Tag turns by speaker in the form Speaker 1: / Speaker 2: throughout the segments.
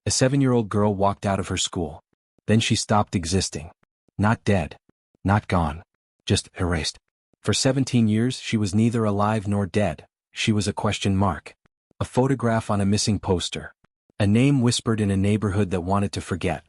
Speaker 1: A 7-year-old girl walked out of her school. Then she stopped existing. Not dead. Not gone. Just erased. For 17 years she was neither alive nor dead. She was a question mark. A photograph on a missing poster. A name whispered in a neighborhood that wanted to forget.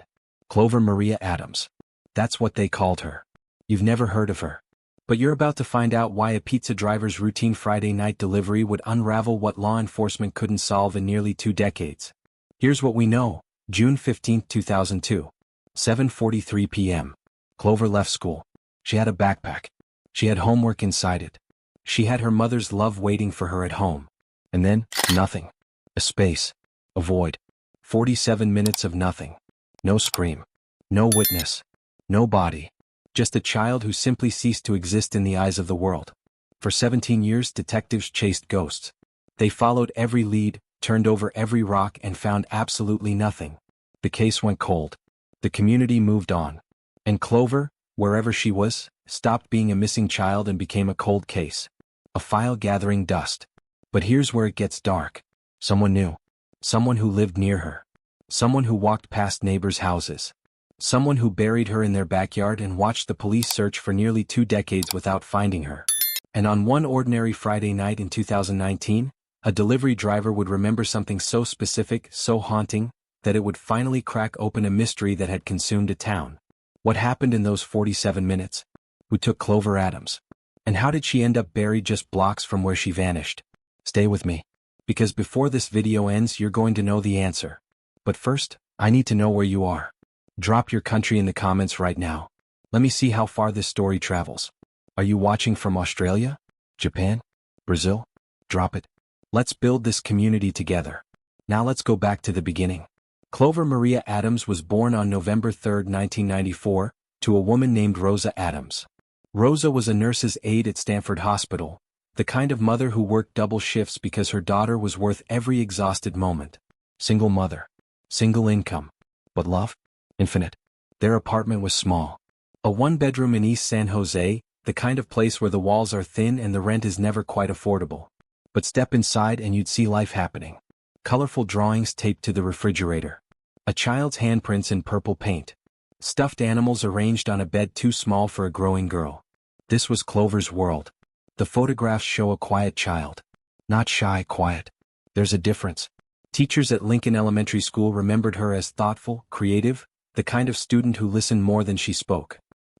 Speaker 1: Clover Maria Adams. That's what they called her. You've never heard of her. But you're about to find out why a pizza driver's routine Friday night delivery would unravel what law enforcement couldn't solve in nearly 2 decades. Here's what we know. June 15, 2002. 7:43 p.m. Clover left school. She had a backpack. She had homework inside it. She had her mother's love waiting for her at home. And then, nothing. A space. A void. 47 minutes of nothing. No scream. No witness. No body. Just a child who simply ceased to exist in the eyes of the world. For 17 years detectives chased ghosts. They followed every lead, turned over every rock and found absolutely nothing. The case went cold. The community moved on. And Clover, wherever she was, stopped being a missing child and became a cold case. A file gathering dust. But here's where it gets dark. Someone new. Someone who lived near her. Someone who walked past neighbors' houses. Someone who buried her in their backyard and watched the police search for nearly 2 decades without finding her. And on one ordinary Friday night in 2019, a delivery driver would remember something so specific, so haunting, that it would finally crack open a mystery that had consumed a town. What happened in those 47 minutes? Who took Clover Adams? And how did she end up buried just blocks from where she vanished? Stay with me. Because before this video ends you're going to know the answer. But first, I need to know where you are. Drop your country in the comments right now. Let me see how far this story travels. Are you watching from Australia? Japan? Brazil? Drop it. Let's build this community together. Now let's go back to the beginning. Clover Maria Adams was born on November 3, 1994, to a woman named Rosa Adams. Rosa was a nurse's aide at Stanford Hospital, the kind of mother who worked double shifts because her daughter was worth every exhausted moment. Single mother. Single income. But love? Infinite. Their apartment was small. A 1-bedroom in East San Jose, the kind of place where the walls are thin and the rent is never quite affordable. But step inside and you'd see life happening. Colorful drawings taped to the refrigerator. A child's handprints in purple paint. Stuffed animals arranged on a bed too small for a growing girl. This was Clover's world. The photographs show a quiet child. Not shy, quiet. There's a difference. Teachers at Lincoln Elementary School remembered her as thoughtful, creative, the kind of student who listened more than she spoke.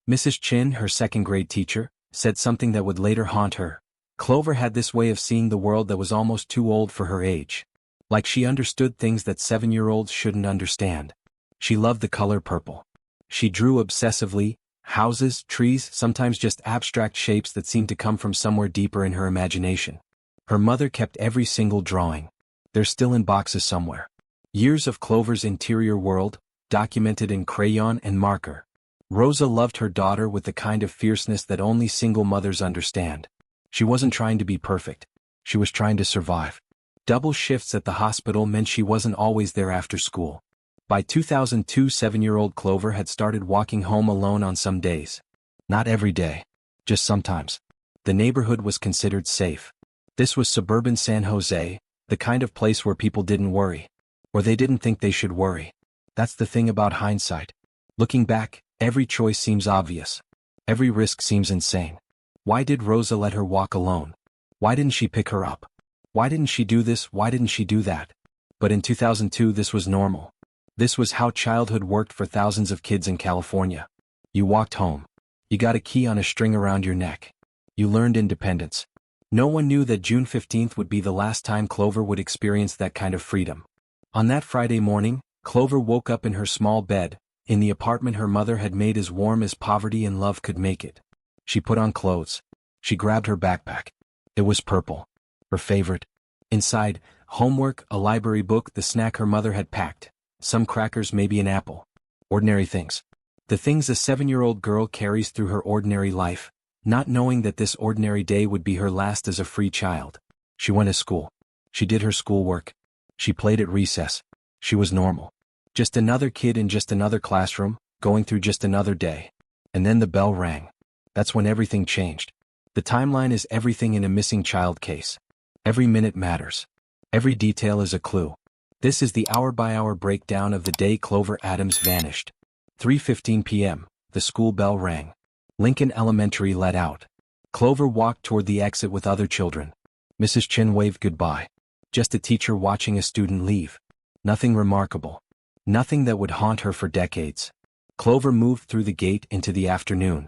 Speaker 1: Mrs. Chin, her 2nd-grade teacher, said something that would later haunt her. Clover had this way of seeing the world that was almost too old for her age. Like she understood things that 7-year-olds shouldn't understand. She loved the color purple. She drew obsessively, houses, trees, sometimes just abstract shapes that seemed to come from somewhere deeper in her imagination. Her mother kept every single drawing. They're still in boxes somewhere. Years of Clover's interior world, documented in crayon and marker. Rosa loved her daughter with the kind of fierceness that only single mothers understand. She wasn't trying to be perfect. She was trying to survive. Double shifts at the hospital meant she wasn't always there after school. By 2002, 7-year-old Clover had started walking home alone on some days. Not every day. Just sometimes. The neighborhood was considered safe. This was suburban San Jose, the kind of place where people didn't worry. Or they didn't think they should worry. That's the thing about hindsight. Looking back, every choice seems obvious. Every risk seems insane. Why did Rosa let her walk alone? Why didn't she pick her up? Why didn't she do this? Why didn't she do that? But in 2002 this was normal. This was how childhood worked for thousands of kids in California. You walked home. You got a key on a string around your neck. You learned independence. No one knew that June 15th would be the last time Clover would experience that kind of freedom. On that Friday morning, Clover woke up in her small bed, in the apartment her mother had made as warm as poverty and love could make it. She put on clothes. She grabbed her backpack. It was purple. Her favorite. Inside, homework, a library book, the snack her mother had packed. Some crackers, maybe an apple. Ordinary things. The things a 7-year-old girl carries through her ordinary life, not knowing that this ordinary day would be her last as a free child. She went to school. She did her schoolwork. She played at recess. She was normal. Just another kid in just another classroom, going through just another day. And then the bell rang. That's when everything changed. The timeline is everything in a missing child case. Every minute matters. Every detail is a clue. This is the hour-by-hour breakdown of the day Clover Adams vanished. 3:15 p.m., the school bell rang. Lincoln Elementary let out. Clover walked toward the exit with other children. Mrs. Chin waved goodbye. Just a teacher watching a student leave. Nothing remarkable. Nothing that would haunt her for decades. Clover moved through the gate into the afternoon.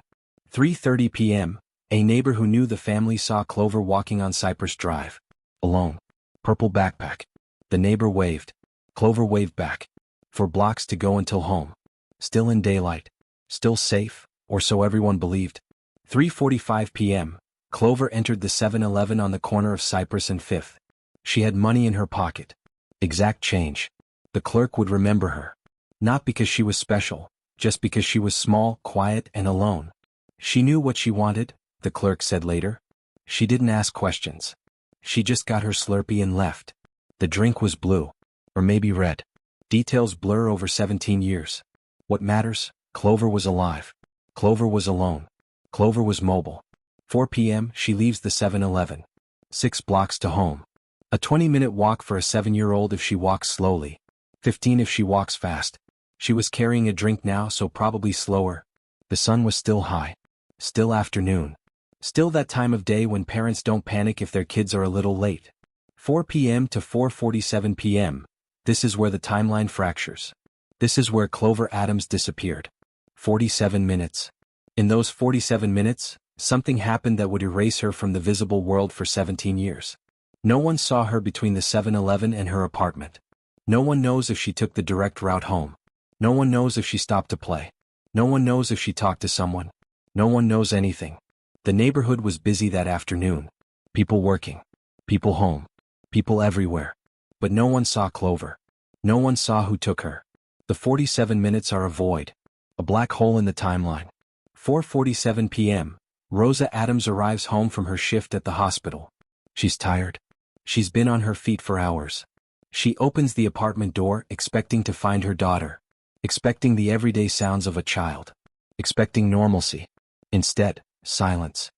Speaker 1: 3:30 p.m., a neighbor who knew the family saw Clover walking on Cypress Drive. Alone. Purple backpack. The neighbor waved. Clover waved back. 4 blocks to go until home. Still in daylight. Still safe, or so everyone believed. 3:45 p.m., Clover entered the 7-Eleven on the corner of Cypress and 5th. She had money in her pocket. Exact change. The clerk would remember her. Not because she was special, just because she was small, quiet, and alone. She knew what she wanted, the clerk said later. She didn't ask questions. She just got her Slurpee and left. The drink was blue. Or maybe red. Details blur over 17 years. What matters? Clover was alive. Clover was alone. Clover was mobile. 4 p.m., she leaves the 7-Eleven. 6 blocks to home. A 20-minute walk for a 7-year-old if she walks slowly. 15 if she walks fast. She was carrying a drink now, so probably slower. The sun was still high. Still afternoon. Still that time of day when parents don't panic if their kids are a little late. 4 p.m. to 4:47 p.m. This is where the timeline fractures. This is where Clover Adams disappeared. 47 minutes. In those 47 minutes, something happened that would erase her from the visible world for 17 years. No one saw her between the 7-Eleven and her apartment. No one knows if she took the direct route home. No one knows if she stopped to play. No one knows if she talked to someone. No one knows anything. The neighborhood was busy that afternoon. People working. People home. People everywhere. But no one saw Clover. No one saw who took her. The 47 minutes are a void. A black hole in the timeline. 4:47 p.m., Rosa Adams arrives home from her shift at the hospital. She's tired. She's been on her feet for hours. She opens the apartment door, expecting to find her daughter. Expecting the everyday sounds of a child. Expecting normalcy. Instead, silence.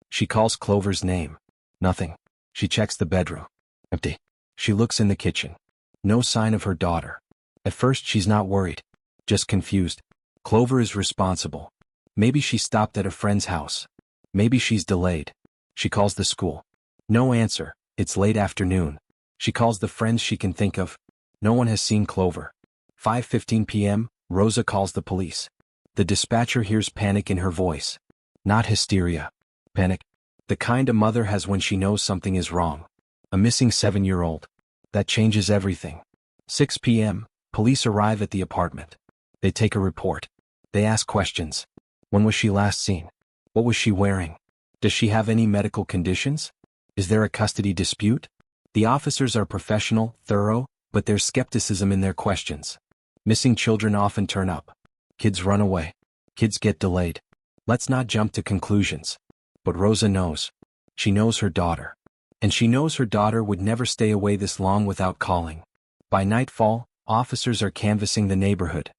Speaker 1: She calls Clover's name. Nothing. She checks the bedroom. Empty. She looks in the kitchen. No sign of her daughter. At first she's not worried. Just confused. Clover is responsible. Maybe she stopped at a friend's house. Maybe she's delayed. She calls the school. No answer. It's late afternoon. She calls the friends she can think of. No one has seen Clover. 5:15 p.m., Rosa calls the police. The dispatcher hears panic in her voice. Not hysteria. Panic. The kind a mother has when she knows something is wrong. A missing 7-year-old. That changes everything. 6 p.m., police arrive at the apartment. They take a report. They ask questions. When was she last seen? What was she wearing? Does she have any medical conditions? Is there a custody dispute? The officers are professional, thorough, but there's skepticism in their questions. Missing children often turn up. Kids run away. Kids get delayed. Let's not jump to conclusions. But Rosa knows. She knows her daughter. And she knows her daughter would never stay away this long without calling. By nightfall, officers are canvassing the neighborhood.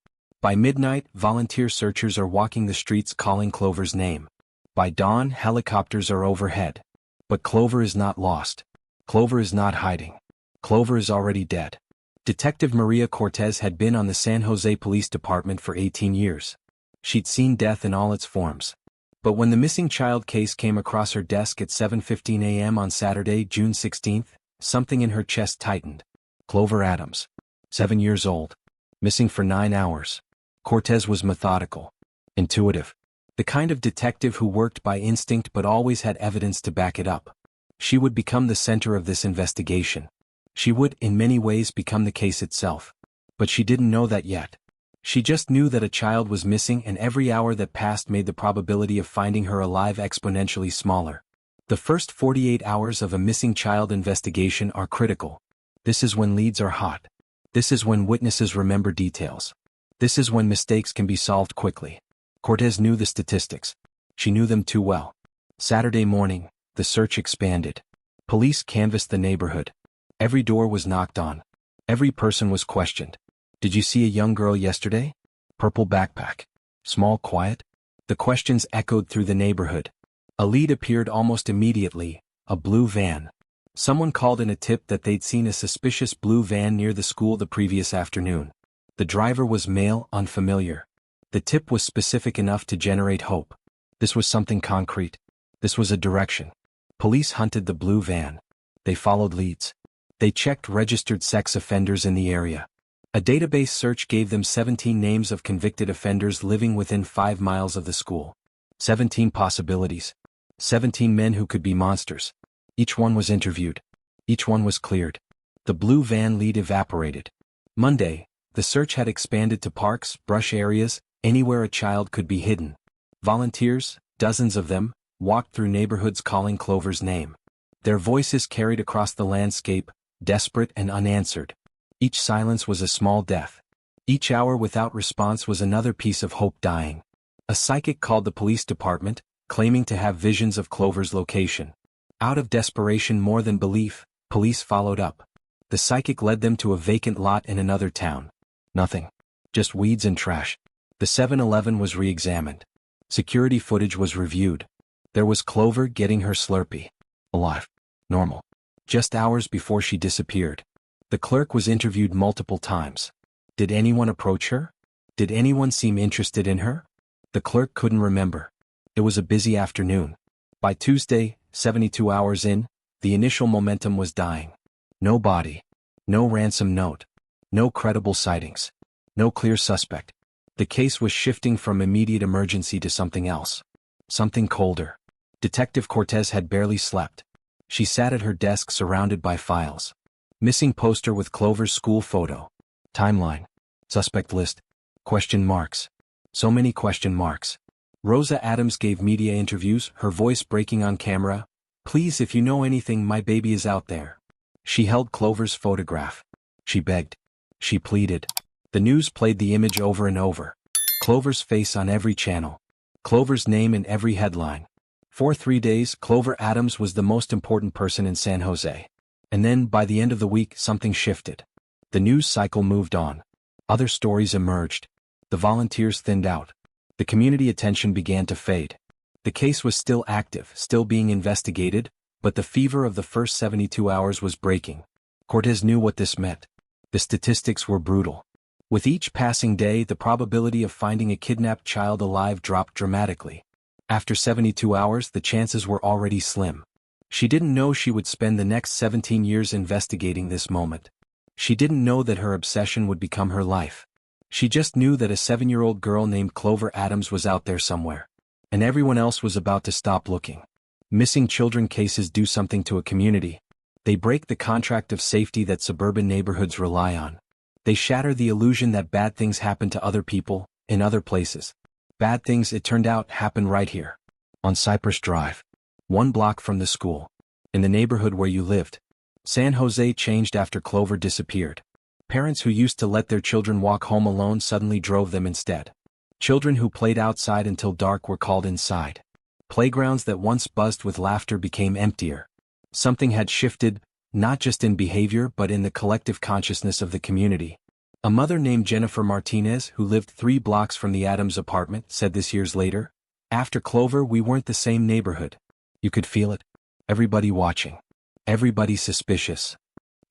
Speaker 1: By midnight, volunteer searchers are walking the streets calling Clover's name. By dawn, helicopters are overhead. But Clover is not lost. Clover is not hiding. Clover is already dead. Detective Maria Cortez had been on the San Jose Police Department for 18 years. She'd seen death in all its forms. But when the missing child case came across her desk at 7:15 a.m. on Saturday, June 16, something in her chest tightened. Clover Adams. 7 years old. Missing for 9 hours. Cortez was methodical. Intuitive. The kind of detective who worked by instinct but always had evidence to back it up. She would become the center of this investigation. She would, in many ways, become the case itself. But she didn't know that yet. She just knew that a child was missing, and every hour that passed made the probability of finding her alive exponentially smaller. The first 48 hours of a missing child investigation are critical. This is when leads are hot. This is when witnesses remember details. This is when mistakes can be solved quickly. Cortez knew the statistics. She knew them too well. Saturday morning, the search expanded. Police canvassed the neighborhood. Every door was knocked on. Every person was questioned. Did you see a young girl yesterday? Purple backpack. Small, quiet? The questions echoed through the neighborhood. A lead appeared almost immediately, a blue van. Someone called in a tip that they'd seen a suspicious blue van near the school the previous afternoon. The driver was male, unfamiliar. The tip was specific enough to generate hope. This was something concrete. This was a direction. Police hunted the blue van. They followed leads. They checked registered sex offenders in the area. A database search gave them 17 names of convicted offenders living within 5 miles of the school. 17 possibilities. 17 men who could be monsters. Each one was interviewed. Each one was cleared. The blue van lead evaporated. Monday, the search had expanded to parks, brush areas, anywhere a child could be hidden. Volunteers, dozens of them, walked through neighborhoods calling Clover's name. Their voices carried across the landscape, desperate and unanswered. Each silence was a small death. Each hour without response was another piece of hope dying. A psychic called the police department, claiming to have visions of Clover's location. Out of desperation more than belief, police followed up. The psychic led them to a vacant lot in another town. Nothing. Just weeds and trash. The 7-Eleven was re-examined. Security footage was reviewed. There was Clover getting her Slurpee. Alive. Normal. Just hours before she disappeared. The clerk was interviewed multiple times. Did anyone approach her? Did anyone seem interested in her? The clerk couldn't remember. It was a busy afternoon. By Tuesday, 72 hours in, the initial momentum was dying. No body. No ransom note. No credible sightings. No clear suspect. The case was shifting from immediate emergency to something else. Something colder. Detective Cortez had barely slept. She sat at her desk surrounded by files. Missing poster with Clover's school photo. Timeline. Suspect list. Question marks. So many question marks. Rosa Adams gave media interviews, her voice breaking on camera. Please, if you know anything, my baby is out there. She held Clover's photograph. She begged. She pleaded. The news played the image over and over. Clover's face on every channel. Clover's name in every headline. For 3 days, Clover Adams was the most important person in San Jose. And then, by the end of the week, something shifted. The news cycle moved on. Other stories emerged. The volunteers thinned out. The community attention began to fade. The case was still active, still being investigated, but the fever of the first 72 hours was breaking. Cortez knew what this meant. The statistics were brutal. With each passing day, the probability of finding a kidnapped child alive dropped dramatically. After 72 hours, the chances were already slim. She didn't know she would spend the next 17 years investigating this moment. She didn't know that her obsession would become her life. She just knew that a 7-year-old girl named Clover Adams was out there somewhere. And everyone else was about to stop looking. Missing children cases do something to a community. They break the contract of safety that suburban neighborhoods rely on. They shatter the illusion that bad things happen to other people, in other places. Bad things, it turned out, happen right here. On Cypress Drive. 1 block from the school. In the neighborhood where you lived. San Jose changed after Clover disappeared. Parents who used to let their children walk home alone suddenly drove them instead. Children who played outside until dark were called inside. Playgrounds that once buzzed with laughter became emptier. Something had shifted, not just in behavior but in the collective consciousness of the community. A mother named Jennifer Martinez, who lived 3 blocks from the Adams apartment, said this years later, "After Clover, we weren't the same neighborhood. You could feel it. Everybody watching. Everybody suspicious."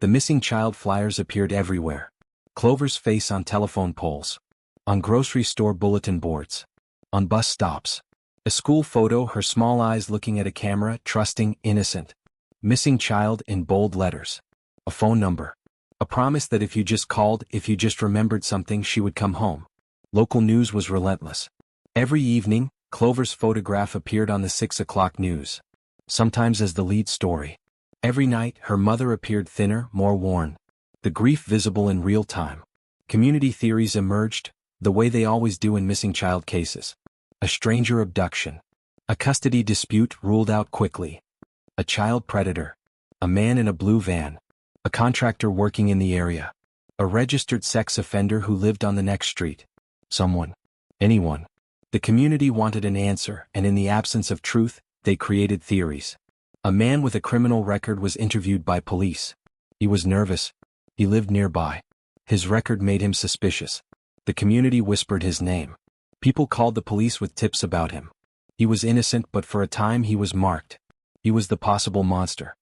Speaker 1: The missing child flyers appeared everywhere. Clover's face on telephone poles. On grocery store bulletin boards. On bus stops. A school photo, her small eyes looking at a camera, trusting, innocent. Missing child in bold letters. A phone number. A promise that if you just called, if you just remembered something, she would come home. Local news was relentless. Every evening, Clover's photograph appeared on the 6 o'clock news. Sometimes as the lead story. Every night, her mother appeared thinner, more worn. The grief visible in real time. Community theories emerged, the way they always do in missing child cases. A stranger abduction. A custody dispute ruled out quickly. A child predator. A man in a blue van. A contractor working in the area. A registered sex offender who lived on the next street. Someone. Anyone. The community wanted an answer, and in the absence of truth, they created theories. A man with a criminal record was interviewed by police. He was nervous. He lived nearby. His record made him suspicious. The community whispered his name. People called the police with tips about him. He was innocent, but for a time he was marked. He was the possible monster.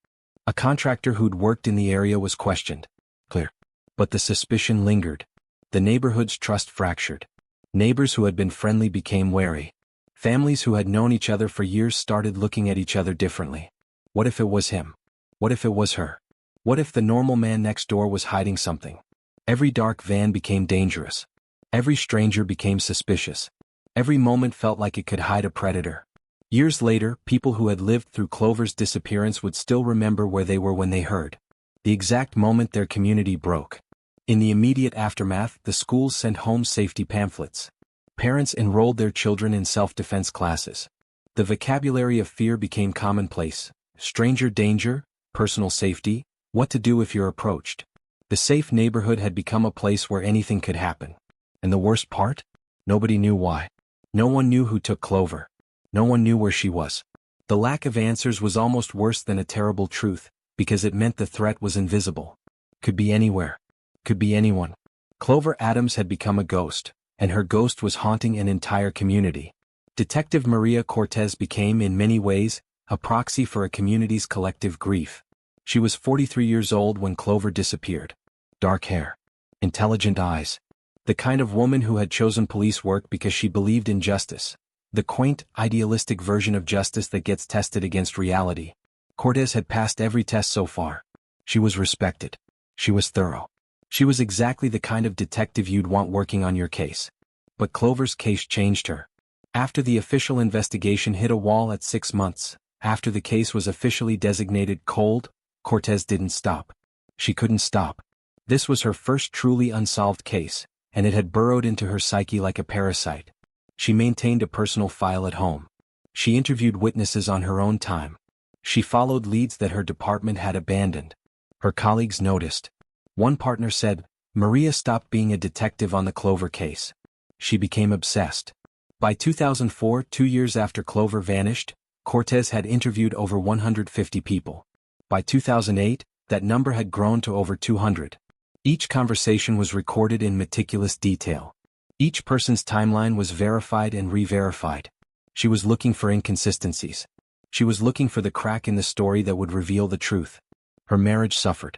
Speaker 1: A contractor who'd worked in the area was questioned. Clear. But the suspicion lingered. The neighborhood's trust fractured. Neighbors who had been friendly became wary. Families who had known each other for years started looking at each other differently. What if it was him? What if it was her? What if the normal man next door was hiding something? Every dark van became dangerous. Every stranger became suspicious. Every moment felt like it could hide a predator. Years later, people who had lived through Clover's disappearance would still remember where they were when they heard the exact moment their community broke. In the immediate aftermath, the schools sent home safety pamphlets. Parents enrolled their children in self-defense classes. The vocabulary of fear became commonplace. Stranger danger, personal safety, what to do if you're approached. The safe neighborhood had become a place where anything could happen. And the worst part? Nobody knew why. No one knew who took Clover. No one knew where she was. The lack of answers was almost worse than a terrible truth, because it meant the threat was invisible. Could be anywhere. Could be anyone. Clover Adams had become a ghost, and her ghost was haunting an entire community. Detective Maria Cortez became, in many ways, a proxy for a community's collective grief. She was 43 years old when Clover disappeared. Dark hair. Intelligent eyes. The kind of woman who had chosen police work because she believed in justice. The quaint, idealistic version of justice that gets tested against reality. Cortez had passed every test so far. She was respected. She was thorough. She was exactly the kind of detective you'd want working on your case. But Clover's case changed her. After the official investigation hit a wall at 6 months, after the case was officially designated cold, Cortez didn't stop. She couldn't stop. This was her first truly unsolved case, and it had burrowed into her psyche like a parasite. She maintained a personal file at home. She interviewed witnesses on her own time. She followed leads that her department had abandoned. Her colleagues noticed. One partner said, Maria stopped being a detective on the Clover case. She became obsessed. By 2004, 2 years after Clover vanished, Cortez had interviewed over 150 people. By 2008, that number had grown to over 200. Each conversation was recorded in meticulous detail. Each person's timeline was verified and re-verified. She was looking for inconsistencies. She was looking for the crack in the story that would reveal the truth. Her marriage suffered.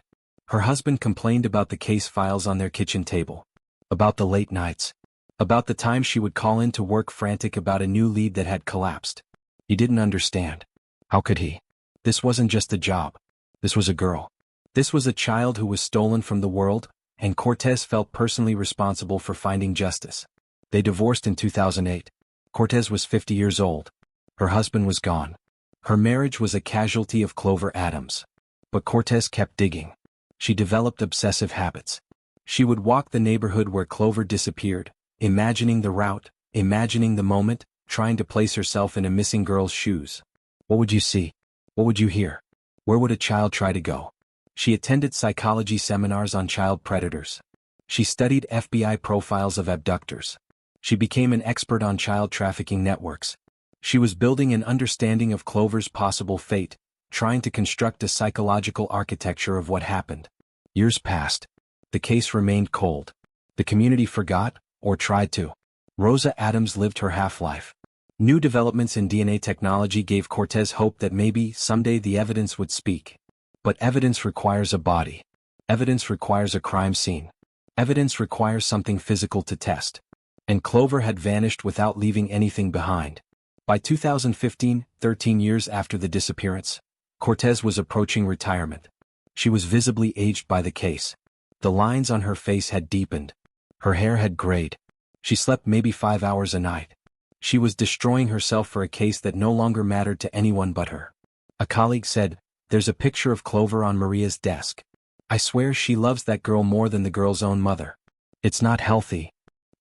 Speaker 1: Her husband complained about the case files on their kitchen table. About the late nights. About the time she would call in to work frantic about a new lead that had collapsed. He didn't understand. How could he? This wasn't just a job. This was a girl. This was a child who was stolen from the world, and Cortez felt personally responsible for finding justice. They divorced in 2008. Cortez was 50 years old. Her husband was gone. Her marriage was a casualty of Clover Adams. But Cortez kept digging. She developed obsessive habits. She would walk the neighborhood where Clover disappeared, imagining the route, imagining the moment, trying to place herself in a missing girl's shoes. What would you see? What would you hear? Where would a child try to go? She attended psychology seminars on child predators. She studied FBI profiles of abductors. She became an expert on child trafficking networks. She was building an understanding of Clover's possible fate, trying to construct a psychological architecture of what happened. Years passed. The case remained cold. The community forgot, or tried to. Rosa Adams lived her half-life. New developments in DNA technology gave Cortez hope that maybe, someday the evidence would speak. But evidence requires a body. Evidence requires a crime scene. Evidence requires something physical to test. And Clover had vanished without leaving anything behind. By 2015, 13 years after the disappearance, Cortez was approaching retirement. She was visibly aged by the case. The lines on her face had deepened. Her hair had grayed. She slept maybe 5 hours a night. She was destroying herself for a case that no longer mattered to anyone but her. A colleague said, "There's a picture of Clover on Maria's desk. I swear she loves that girl more than the girl's own mother. It's not healthy."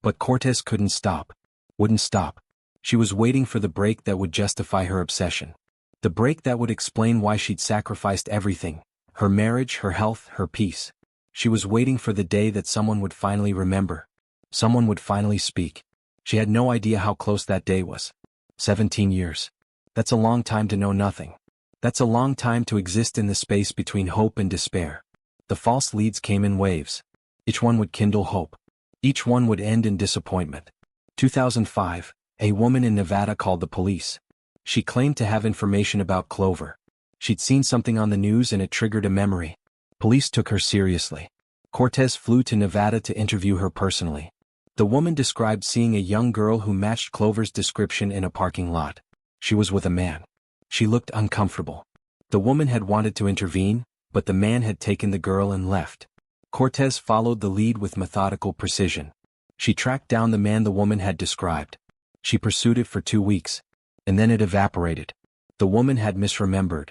Speaker 1: But Cortez couldn't stop. Wouldn't stop. She was waiting for the break that would justify her obsession. The break that would explain why she'd sacrificed everything. Her marriage, her health, her peace. She was waiting for the day that someone would finally remember. Someone would finally speak. She had no idea how close that day was. 17 years. That's a long time to know nothing. That's a long time to exist in the space between hope and despair. The false leads came in waves. Each one would kindle hope. Each one would end in disappointment. 2005, a woman in Nevada called the police. She claimed to have information about Clover. She'd seen something on the news and it triggered a memory. Police took her seriously. Cortez flew to Nevada to interview her personally. The woman described seeing a young girl who matched Clover's description in a parking lot. She was with a man. She looked uncomfortable. The woman had wanted to intervene, but the man had taken the girl and left. Cortez followed the lead with methodical precision. She tracked down the man the woman had described. She pursued it for 2 weeks. And then it evaporated. The woman had misremembered.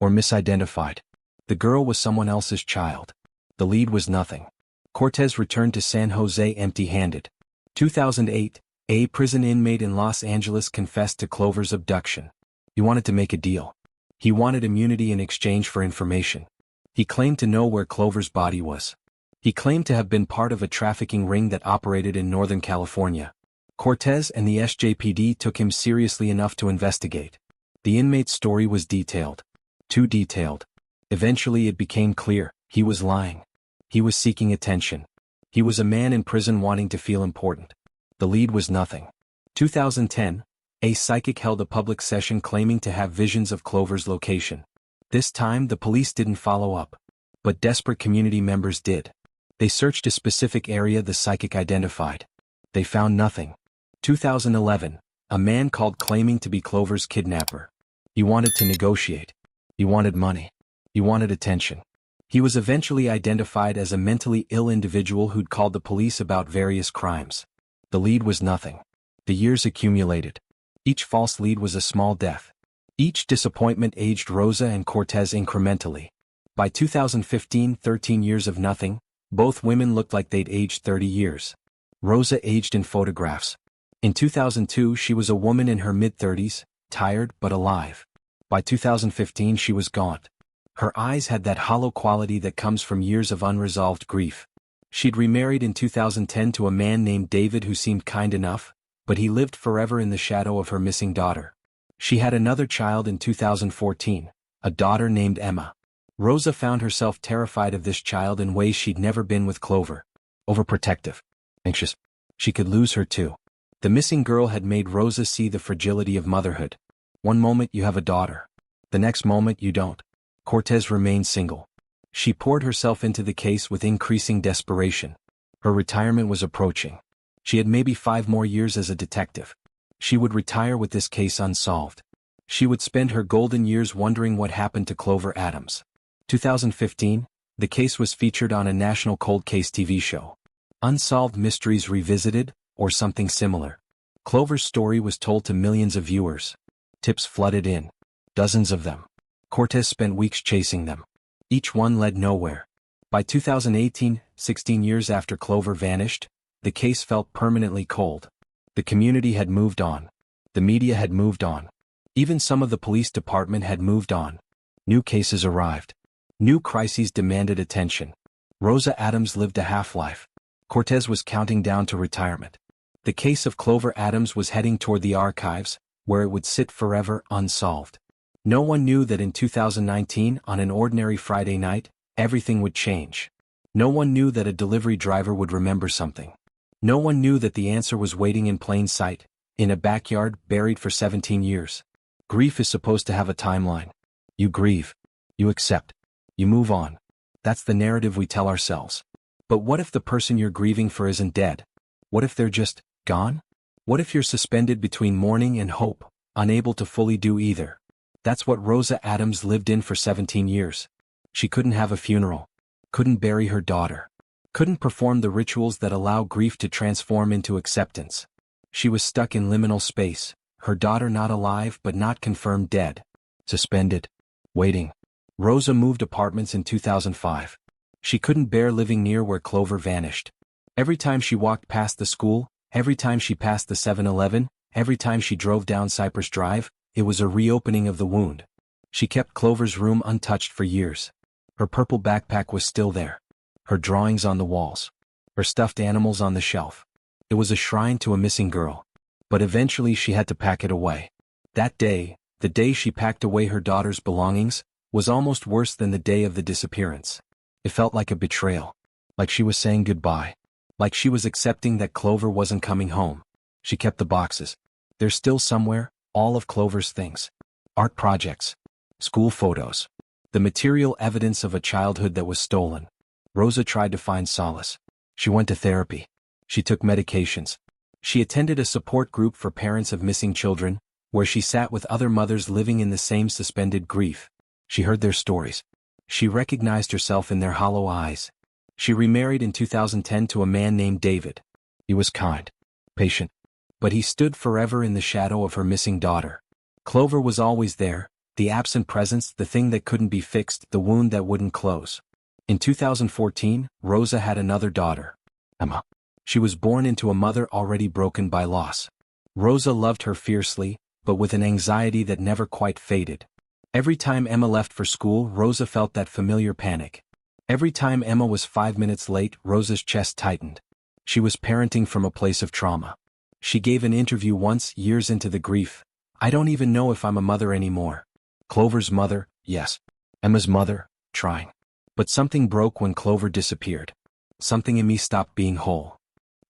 Speaker 1: Or misidentified. The girl was someone else's child. The lead was nothing. Cortez returned to San Jose empty-handed. 2008, a prison inmate in Los Angeles confessed to Clover's abduction. He wanted to make a deal. He wanted immunity in exchange for information. He claimed to know where Clover's body was. He claimed to have been part of a trafficking ring that operated in Northern California. Cortez and the SJPD took him seriously enough to investigate. The inmate's story was detailed. Too detailed. Eventually it became clear, he was lying. He was seeking attention. He was a man in prison wanting to feel important. The lead was nothing. 2010, a psychic held a public session claiming to have visions of Clover's location. This time the police didn't follow up. But desperate community members did. They searched a specific area the psychic identified. They found nothing. 2011, a man called claiming to be Clover's kidnapper. He wanted to negotiate. He wanted money. He wanted attention. He was eventually identified as a mentally ill individual who'd called the police about various crimes. The lead was nothing. The years accumulated. Each false lead was a small death. Each disappointment aged Rosa and Cortez incrementally. By 2015, 13 years of nothing, both women looked like they'd aged 30 years. Rosa aged in photographs. In 2002 she was a woman in her mid-30s, tired but alive. By 2015 she was gaunt. Her eyes had that hollow quality that comes from years of unresolved grief. She'd remarried in 2010 to a man named David who seemed kind enough, but he lived forever in the shadow of her missing daughter. She had another child in 2014, a daughter named Emma. Rosa found herself terrified of this child in ways she'd never been with Clover. Overprotective. Anxious. She could lose her too. The missing girl had made Rosa see the fragility of motherhood. One moment you have a daughter. The next moment you don't. Cortez remained single. She poured herself into the case with increasing desperation. Her retirement was approaching. She had maybe 5 more years as a detective. She would retire with this case unsolved. She would spend her golden years wondering what happened to Clover Adams. 2015, the case was featured on a national cold case TV show. Unsolved Mysteries Revisited, or something similar. Clover's story was told to millions of viewers. Tips flooded in. Dozens of them. Cortez spent weeks chasing them. Each one led nowhere. By 2018, 16 years after Clover vanished, the case felt permanently cold. The community had moved on. The media had moved on. Even some of the police department had moved on. New cases arrived. New crises demanded attention. Rosa Adams lived a half-life. Cortez was counting down to retirement. The case of Clover Adams was heading toward the archives, where it would sit forever unsolved. No one knew that in 2019, on an ordinary Friday night, everything would change. No one knew that a delivery driver would remember something. No one knew that the answer was waiting in plain sight, in a backyard buried for 17 years. Grief is supposed to have a timeline. You grieve. You accept. You move on. That's the narrative we tell ourselves. But what if the person you're grieving for isn't dead? What if they're just gone? What if you're suspended between mourning and hope, unable to fully do either? That's what Rosa Adams lived in for 17 years. She couldn't have a funeral. Couldn't bury her daughter. Couldn't perform the rituals that allow grief to transform into acceptance. She was stuck in liminal space, her daughter not alive but not confirmed dead. Suspended. Waiting. Rosa moved apartments in 2005. She couldn't bear living near where Clover vanished. Every time she walked past the school, every time she passed the 7-Eleven, every time she drove down Cypress Drive, it was a reopening of the wound. She kept Clover's room untouched for years. Her purple backpack was still there. Her drawings on the walls. Her stuffed animals on the shelf. It was a shrine to a missing girl. But eventually she had to pack it away. That day, the day she packed away her daughter's belongings, was almost worse than the day of the disappearance. It felt like a betrayal. Like she was saying goodbye. Like she was accepting that Clover wasn't coming home. She kept the boxes. They're still somewhere, all of Clover's things. Art projects. School photos. The material evidence of a childhood that was stolen. Rosa tried to find solace. She went to therapy. She took medications. She attended a support group for parents of missing children, where she sat with other mothers living in the same suspended grief. She heard their stories. She recognized herself in their hollow eyes. She remarried in 2010 to a man named David. He was kind, patient, but he stood forever in the shadow of her missing daughter. Clover was always there, the absent presence, the thing that couldn't be fixed, the wound that wouldn't close. In 2014, Rosa had another daughter, Emma. She was born into a mother already broken by loss. Rosa loved her fiercely, but with an anxiety that never quite faded. Every time Emma left for school, Rosa felt that familiar panic. Every time Emma was 5 minutes late, Rosa's chest tightened. She was parenting from a place of trauma. She gave an interview once, years into the grief. "I don't even know if I'm a mother anymore." Clover's mother, yes. Emma's mother, trying. But something broke when Clover disappeared. Something in me stopped being whole.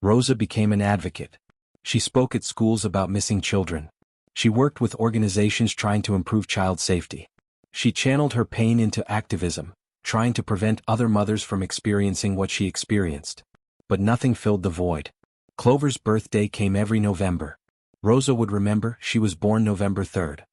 Speaker 1: Rosa became an advocate. She spoke at schools about missing children. She worked with organizations trying to improve child safety. She channeled her pain into activism, trying to prevent other mothers from experiencing what she experienced. But nothing filled the void. Clover's birthday came every November. Rosa would remember she was born November 3rd.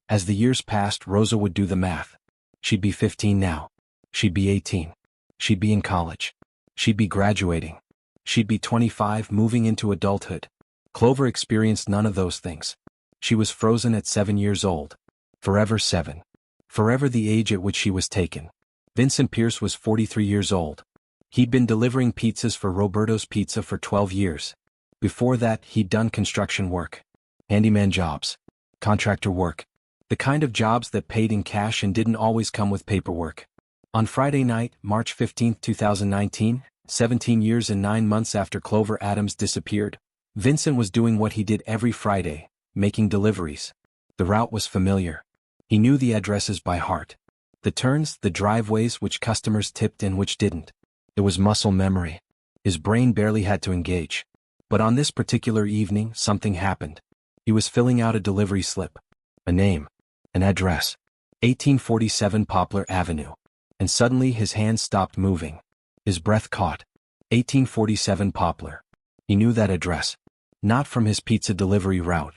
Speaker 1: As the years passed, Rosa would do the math. She'd be 15 now. She'd be 18. She'd be in college. She'd be graduating. She'd be 25, moving into adulthood. Clover experienced none of those things. She was frozen at 7 years old. Forever 7. Forever the age at which she was taken. Vincent Pierce was 43 years old. He'd been delivering pizzas for Roberto's Pizza for 12 years. Before that, he'd done construction work. Handyman jobs. Contractor work. The kind of jobs that paid in cash and didn't always come with paperwork. On Friday night, March 15, 2019, 17 years and 9 months after Clover Adams disappeared, Vincent was doing what he did every Friday, making deliveries. The route was familiar. He knew the addresses by heart. The turns, the driveways which customers tipped and which didn't. It was muscle memory. His brain barely had to engage. But on this particular evening, something happened. He was filling out a delivery slip. A name. An address. 1847 Poplar Avenue. And suddenly his hands stopped moving. His breath caught. 1847 Poplar. He knew that address. Not from his pizza delivery route.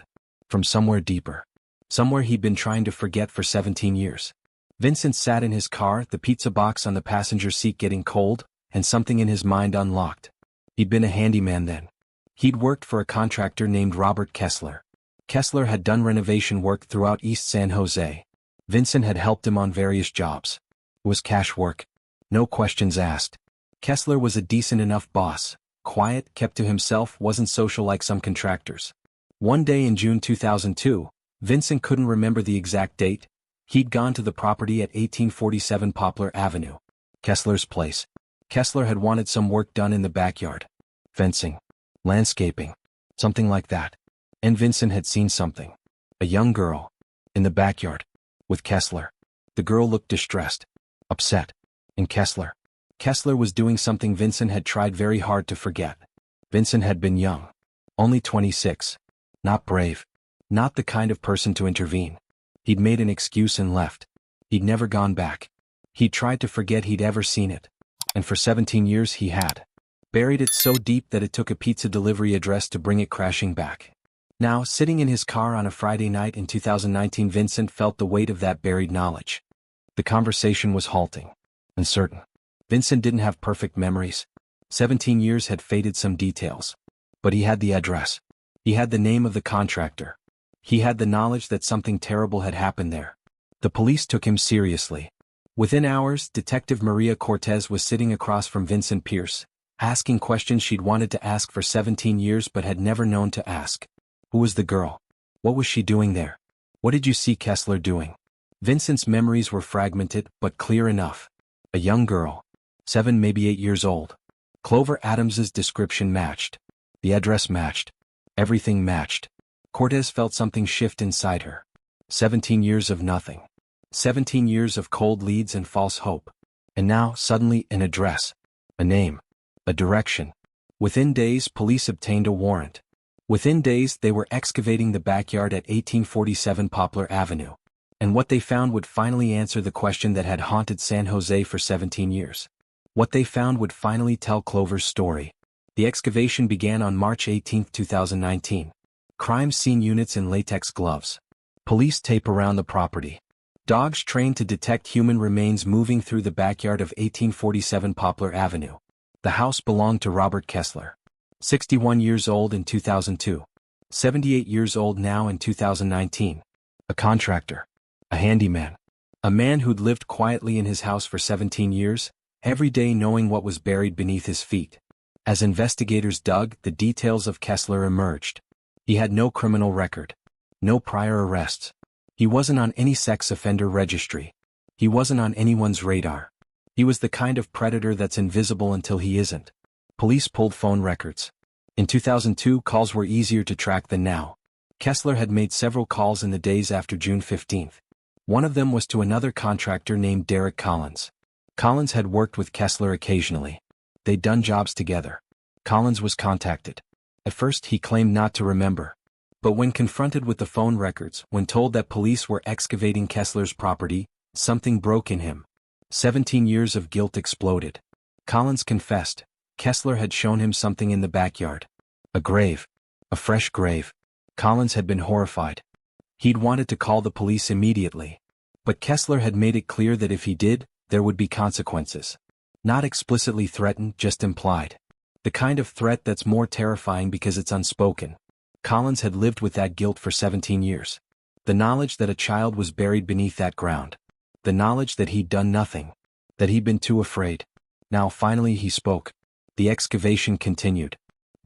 Speaker 1: From somewhere deeper. Somewhere he'd been trying to forget for 17 years. Vincent sat in his car, the pizza box on the passenger seat getting cold, and something in his mind unlocked. He'd been a handyman then. He'd worked for a contractor named Robert Kessler. Kessler had done renovation work throughout East San Jose. Vincent had helped him on various jobs. It was cash work. No questions asked. Kessler was a decent enough boss. Quiet, kept to himself, wasn't social like some contractors. One day in June 2002, Vincent couldn't remember the exact date. He'd gone to the property at 1847 Poplar Avenue. Kessler's place. Kessler had wanted some work done in the backyard. Fencing. Landscaping. Something like that. And Vincent had seen something. A young girl. In the backyard. With Kessler. The girl looked distressed. Upset. And Kessler. Kessler was doing something Vincent had tried very hard to forget. Vincent had been young. Only 26. Not brave. Not the kind of person to intervene. He'd made an excuse and left. He'd never gone back. He'd tried to forget he'd ever seen it. And for 17 years he had. Buried it so deep that it took a pizza delivery address to bring it crashing back. Now, sitting in his car on a Friday night in 2019, Vincent felt the weight of that buried knowledge. The conversation was halting. Uncertain. Vincent didn't have perfect memories. 17 years had faded some details. But he had the address. He had the name of the contractor. He had the knowledge that something terrible had happened there. The police took him seriously. Within hours, Detective Maria Cortez was sitting across from Vincent Pierce, asking questions she'd wanted to ask for 17 years but had never known to ask. Who was the girl? What was she doing there? What did you see Kessler doing? Vincent's memories were fragmented, but clear enough. A young girl. 7, maybe 8 years old. Clover Adams's description matched. The address matched. Everything matched. Cortez felt something shift inside her. 17 years of nothing. 17 years of cold leads and false hope. And now, suddenly, an address. A name. A direction. Within days, police obtained a warrant. Within days, they were excavating the backyard at 1847 Poplar Avenue. And what they found would finally answer the question that had haunted San Jose for 17 years. What they found would finally tell Clover's story. The excavation began on March 18, 2019. Crime scene units in latex gloves. Police tape around the property. Dogs trained to detect human remains moving through the backyard of 1847 Poplar Avenue. The house belonged to Robert Kessler. 61 years old in 2002. 78 years old now in 2019. A contractor. A handyman. A man who'd lived quietly in his house for 17 years, every day knowing what was buried beneath his feet. As investigators dug, the details of Kessler emerged. He had no criminal record. No prior arrests. He wasn't on any sex offender registry. He wasn't on anyone's radar. He was the kind of predator that's invisible until he isn't. Police pulled phone records. In 2002, calls were easier to track than now. Kessler had made several calls in the days after June 15. One of them was to another contractor named Derek Collins. Collins had worked with Kessler occasionally. They'd done jobs together. Collins was contacted. At first he claimed not to remember. But when confronted with the phone records, when told that police were excavating Kessler's property, something broke in him. 17 years of guilt exploded. Collins confessed. Kessler had shown him something in the backyard. A grave. A fresh grave. Collins had been horrified. He'd wanted to call the police immediately. But Kessler had made it clear that if he did, there would be consequences. Not explicitly threatened, just implied. The kind of threat that's more terrifying because it's unspoken. Collins had lived with that guilt for 17 years. The knowledge that a child was buried beneath that ground. The knowledge that he'd done nothing. That he'd been too afraid. Now finally he spoke. The excavation continued.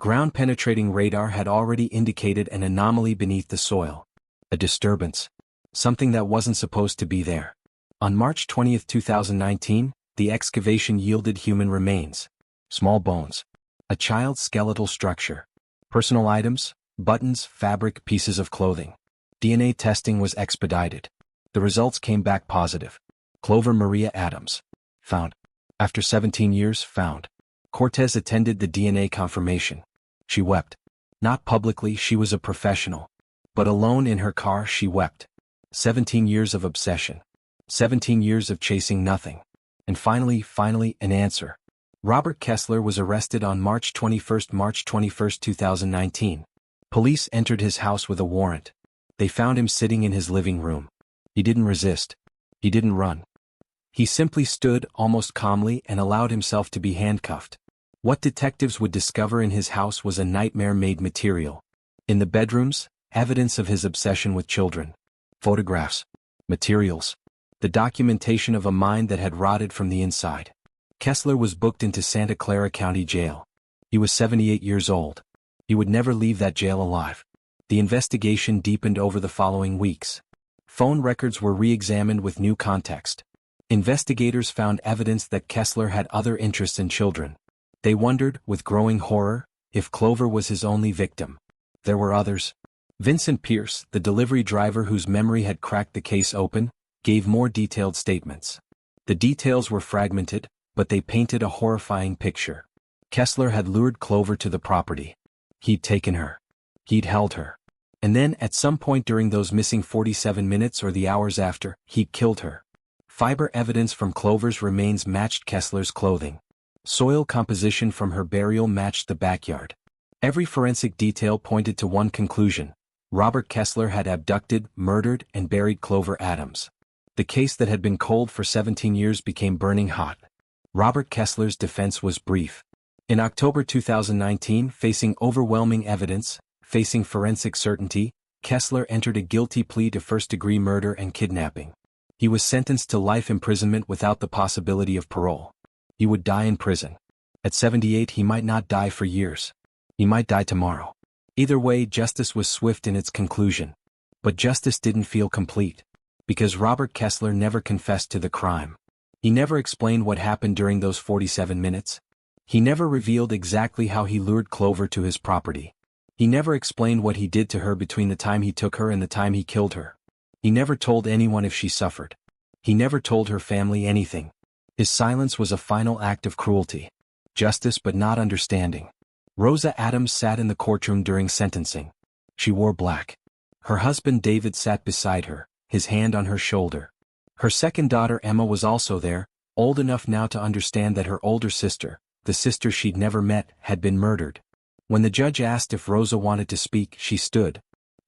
Speaker 1: Ground-penetrating radar had already indicated an anomaly beneath the soil. A disturbance. Something that wasn't supposed to be there. On March 20, 2019, the excavation yielded human remains. Small bones. A child's skeletal structure. Personal items, buttons, fabric, pieces of clothing. DNA testing was expedited. The results came back positive. Clover Maria Adams. Found. After 17 years, found. Cortez attended the DNA confirmation. She wept. Not publicly, she was a professional. But alone in her car, she wept. 17 years of obsession. 17 years of chasing nothing. And finally, an answer. Robert Kessler was arrested on March 21, 2019. Police entered his house with a warrant. They found him sitting in his living room. He didn't resist. He didn't run. He simply stood, almost calmly, and allowed himself to be handcuffed. What detectives would discover in his house was a nightmare-made material. In the bedrooms, evidence of his obsession with children. Photographs. Materials. The documentation of a mind that had rotted from the inside. Kessler was booked into Santa Clara County Jail. He was 78 years old. He would never leave that jail alive. The investigation deepened over the following weeks. Phone records were re-examined with new context. Investigators found evidence that Kessler had other interests in children. They wondered, with growing horror, if Clover was his only victim. There were others. Vincent Pierce, the delivery driver whose memory had cracked the case open, gave more detailed statements. The details were fragmented, but they painted a horrifying picture. Kessler had lured Clover to the property. He'd taken her. He'd held her. And then, at some point during those missing 47 minutes or the hours after, he'd killed her. Fiber evidence from Clover's remains matched Kessler's clothing. Soil composition from her burial matched the backyard. Every forensic detail pointed to one conclusion. Robert Kessler had abducted, murdered, and buried Clover Adams. The case that had been cold for 17 years became burning hot. Robert Kessler's defense was brief. In October 2019, facing overwhelming evidence, facing forensic certainty, Kessler entered a guilty plea to first-degree murder and kidnapping. He was sentenced to life imprisonment without the possibility of parole. He would die in prison. At 78, he might not die for years. He might die tomorrow. Either way, justice was swift in its conclusion. But justice didn't feel complete. Because Robert Kessler never confessed to the crime. He never explained what happened during those 47 minutes. He never revealed exactly how he lured Clover to his property. He never explained what he did to her between the time he took her and the time he killed her. He never told anyone if she suffered. He never told her family anything. His silence was a final act of cruelty. Justice but not understanding. Rosa Adams sat in the courtroom during sentencing. She wore black. Her husband David sat beside her, his hand on her shoulder. Her second daughter Emma was also there, old enough now to understand that her older sister, the sister she'd never met, had been murdered. When the judge asked if Rosa wanted to speak, she stood.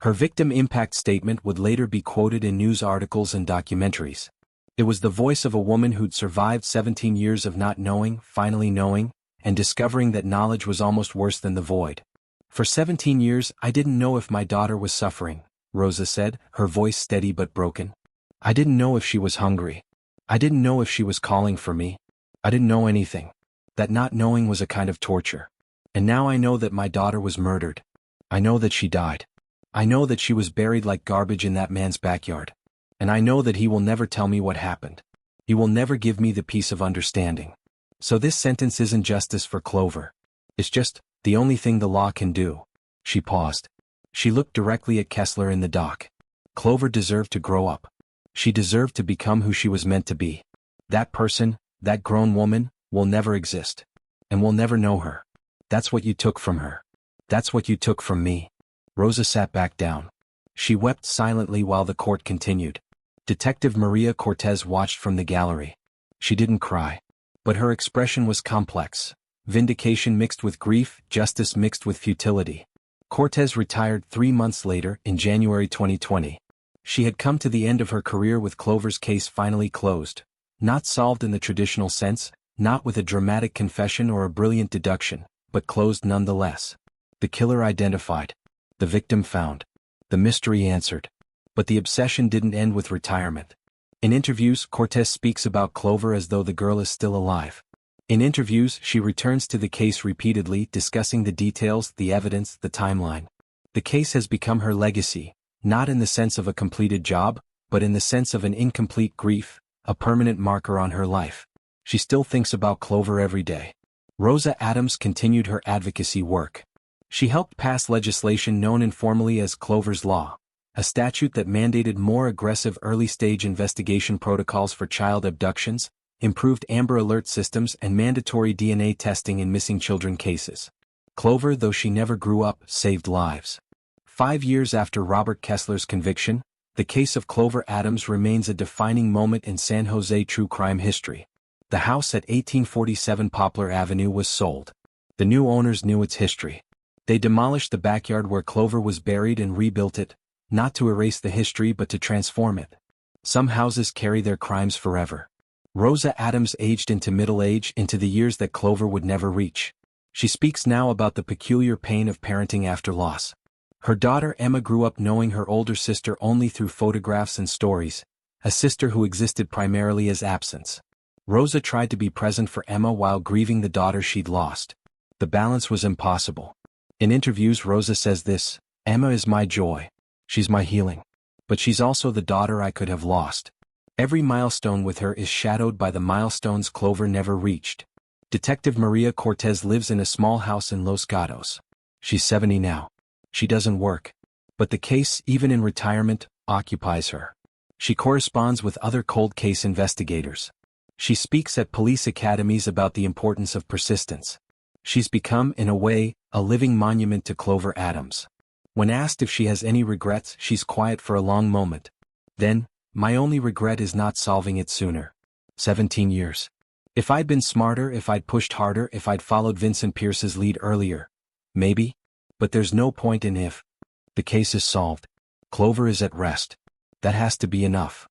Speaker 1: Her victim impact statement would later be quoted in news articles and documentaries. It was the voice of a woman who'd survived 17 years of not knowing, finally knowing, and discovering that knowledge was almost worse than the void. For 17 years I didn't know if my daughter was suffering, Rosa said, her voice steady but broken. I didn't know if she was hungry. I didn't know if she was calling for me. I didn't know anything. That not knowing was a kind of torture. And now I know that my daughter was murdered. I know that she died. I know that she was buried like garbage in that man's backyard. And I know that he will never tell me what happened. He will never give me the peace of understanding. So this sentence isn't justice for Clover. It's just the only thing the law can do. She paused. She looked directly at Kessler in the dock. Clover deserved to grow up. She deserved to become who she was meant to be. That person, that grown woman, will never exist. And we'll never know her. That's what you took from her. That's what you took from me. Rosa sat back down. She wept silently while the court continued. Detective Maria Cortez watched from the gallery. She didn't cry. But her expression was complex. Vindication mixed with grief, justice mixed with futility. Cortez retired 3 months later, in January 2020. She had come to the end of her career with Clover's case finally closed. Not solved in the traditional sense, not with a dramatic confession or a brilliant deduction, but closed nonetheless. The killer identified. The victim found. The mystery answered. But the obsession didn't end with retirement. In interviews, Cortez speaks about Clover as though the girl is still alive. In interviews, she returns to the case repeatedly, discussing the details, the evidence, the timeline. The case has become her legacy, not in the sense of a completed job, but in the sense of an incomplete grief, a permanent marker on her life. She still thinks about Clover every day. Rosa Adams continued her advocacy work. She helped pass legislation known informally as Clover's Law, a statute that mandated more aggressive early-stage investigation protocols for child abductions, improved Amber Alert systems and mandatory DNA testing in missing children cases. Clover, though she never grew up, saved lives. 5 years after Robert Kessler's conviction, the case of Clover Adams remains a defining moment in San Jose true crime history. The house at 1847 Poplar Avenue was sold. The new owners knew its history. They demolished the backyard where Clover was buried and rebuilt it, not to erase the history but to transform it. Some houses carry their crimes forever. Rosa Adams aged into middle age, into the years that Clover would never reach. She speaks now about the peculiar pain of parenting after loss. Her daughter Emma grew up knowing her older sister only through photographs and stories, a sister who existed primarily as absence. Rosa tried to be present for Emma while grieving the daughter she'd lost. The balance was impossible. In interviews, Rosa says this: "Emma is my joy. She's my healing. But she's also the daughter I could have lost. Every milestone with her is shadowed by the milestones Clover never reached." Detective Maria Cortez lives in a small house in Los Gatos. She's 70 now. She doesn't work. But the case, even in retirement, occupies her. She corresponds with other cold case investigators. She speaks at police academies about the importance of persistence. She's become, in a way, a living monument to Clover Adams. When asked if she has any regrets, she's quiet for a long moment. Then, "My only regret is not solving it sooner. 17 years. If I'd been smarter, if I'd pushed harder, if I'd followed Vincent Pierce's lead earlier. Maybe. But there's no point in if. The case is solved. Clover is at rest. That has to be enough."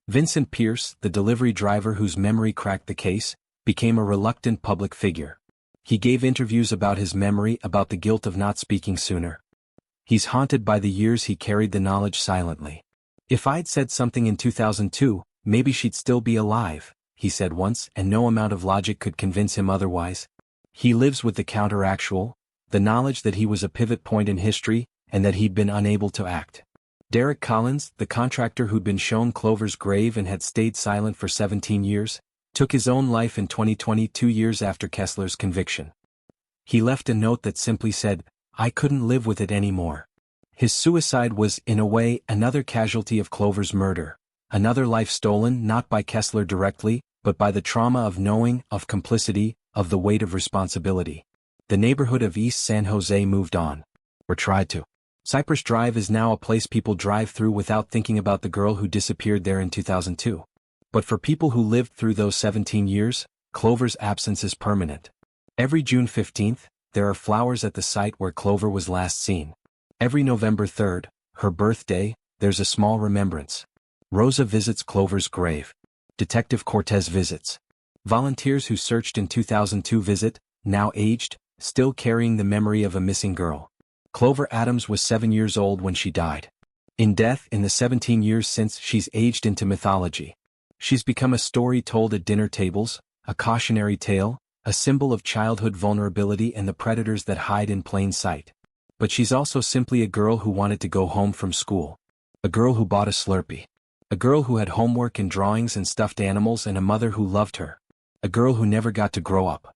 Speaker 1: Vincent Pierce, the delivery driver whose memory cracked the case, became a reluctant public figure. He gave interviews about his memory, about the guilt of not speaking sooner. He's haunted by the years he carried the knowledge silently. "If I'd said something in 2002, maybe she'd still be alive," he said once, and no amount of logic could convince him otherwise. He lives with the counteractual, the knowledge that he was a pivot point in history, and that he'd been unable to act. Derek Collins, the contractor who'd been shown Clover's grave and had stayed silent for 17 years, took his own life in 2020, 2 years after Kessler's conviction. He left a note that simply said, "I couldn't live with it anymore." His suicide was, in a way, another casualty of Clover's murder, another life stolen not by Kessler directly, but by the trauma of knowing, of complicity, of the weight of responsibility. The neighborhood of East San Jose moved on. Or tried to. Cypress Drive is now a place people drive through without thinking about the girl who disappeared there in 2002. But for people who lived through those 17 years, Clover's absence is permanent. Every June 15th, there are flowers at the site where Clover was last seen. Every November 3rd, her birthday, there's a small remembrance. Rosa visits Clover's grave. Detective Cortez visits. Volunteers who searched in 2002 visit, now aged, still carrying the memory of a missing girl. Clover Adams was 7 years old when she died. In death, in the 17 years since, she's aged into mythology. She's become a story told at dinner tables, a cautionary tale, a symbol of childhood vulnerability and the predators that hide in plain sight. But she's also simply a girl who wanted to go home from school. A girl who bought a Slurpee. A girl who had homework and drawings and stuffed animals and a mother who loved her. A girl who never got to grow up.